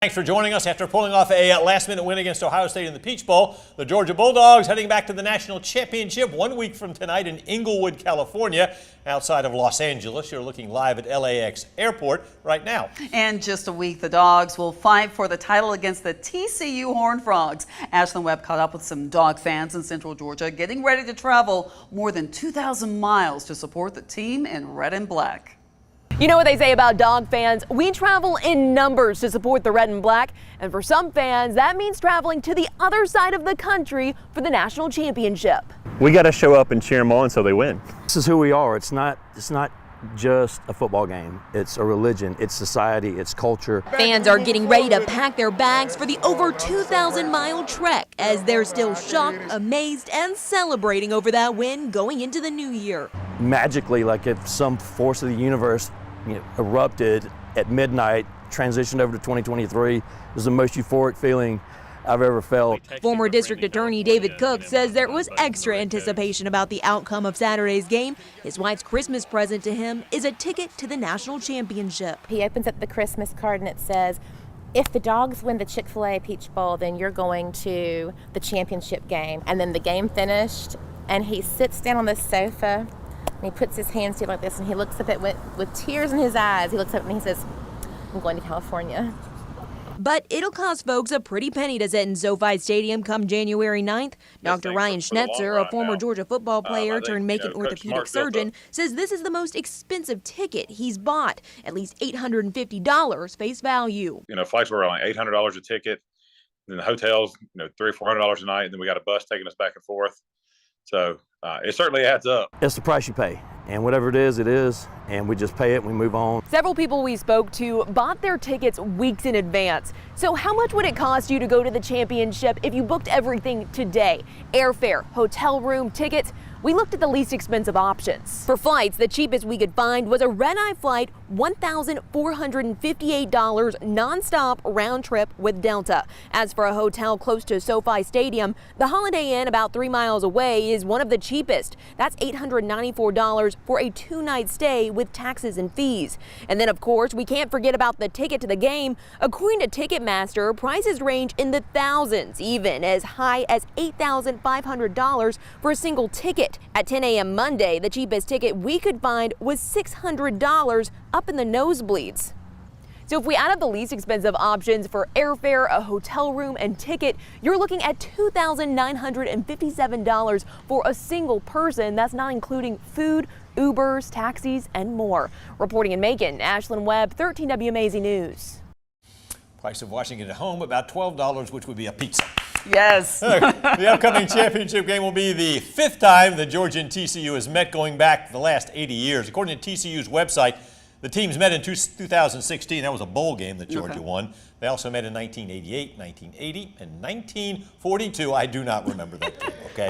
Thanks for joining us. After pulling off a last-minute win against Ohio State in the Peach Bowl, the Georgia-Bulldogs heading back to the National Championship 1 week from tonight in Inglewood, California, outside of Los Angeles. You're looking live at LAX Airport right now. And just a week, the Dogs will fight for the title against the TCU Horned Frogs. Ashlyn Webb caught up with some Dog fans in Central Georgia, getting ready to travel more than 2,000 miles to support the team in red and black. You know what they say about Dog fans? We travel in numbers to support the red and black. And for some fans, that means traveling to the other side of the country for the National Championship. We got to show up and cheer them on so they win. This is who we are. It's not just a football game. It's a religion, it's society, it's culture. Fans are getting ready to pack their bags for the over 2,000-mile trek as they're still shocked, amazed, and celebrating over that win going into the new year. Magically, like if some force of the universe erupted at midnight, transitioned over to 2023, it was the most euphoric feeling I've ever felt. Former District Attorney David Cook says there was extra anticipation about the outcome of Saturday's game. His wife's Christmas present to him is a ticket to the National Championship. He opens up the Christmas card and it says, if the Dogs win the Chick-fil-A Peach Bowl, then you're going to the championship game. And then the game finished, and he sits down on the sofa, and he puts his hands together like this, and he looks up at it with tears in his eyes. He looks up and he says, I'm going to California. But it'll cost folks a pretty penny to sit in SoFi Stadium come January 9th. Dr. Ryan Schnetzer, a former Georgia football player turned Macon orthopedic surgeon, says this is the most expensive ticket he's bought, at least $850 face value. Flights were around $800 a ticket, and the hotels, $300 or $400 a night, and then we got a bus taking us back and forth. So it certainly adds up. It's the price you pay, and whatever it is, and we just pay it and we move on. Several people we spoke to bought their tickets weeks in advance. So how much would it cost you to go to the championship if you booked everything today? Airfare, hotel room, tickets? We looked at the least expensive options. For flights, the cheapest we could find was a red-eye flight, $1,458 nonstop round trip with Delta. As for a hotel close to SoFi Stadium, the Holiday Inn about 3 miles away is one of the cheapest. That's $894 for a 2-night stay with taxes and fees. And then, of course, we can't forget about the ticket to the game. According to Ticketmaster, prices range in the thousands, even as high as $8,500 for a single ticket. At 10 a.m. Monday, the cheapest ticket we could find was $600 up in the nosebleeds. So if we add up the least expensive options for airfare, a hotel room, and ticket, you're looking at $2,957 for a single person. That's not including food, Ubers, taxis, and more. Reporting in Macon, Ashlyn Webb, 13 WMAZ News. Price of watching it at home, about $12, which would be a pizza. Yes. The upcoming championship game will be the 5th time the Georgia and TCU has met, going back the last 80 years. According to TCU's website, the teams met in 2016. That was a bowl game that Georgia won. They also met in 1988, 1980, and 1942. I do not remember that game, okay?